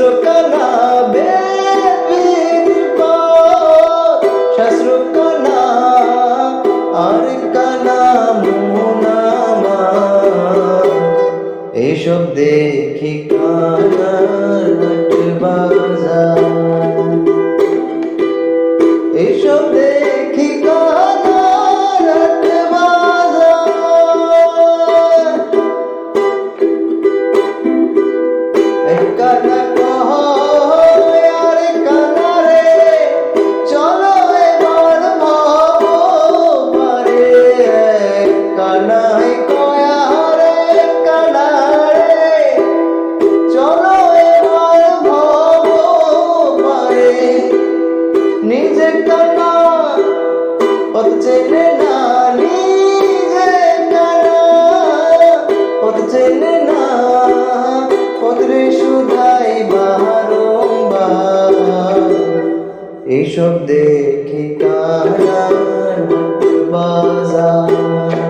শাস্ত্রকানা বেবির পর শাস্ত্রকানা আর কানা মোনামা এসব দেখি কানার হাট বাজার এসব দেখি কানার হাট বাজার কানা কয় আর কানা রে চলো এবার ভব পারে কানাই কয় রে কানা রে চলো এবার ভব পারে নিজে কানা পথ চেনে না নিজে কানা পথ চেনে না পথরে শুধাই বারংবার এইসব দেখি কানার বাজার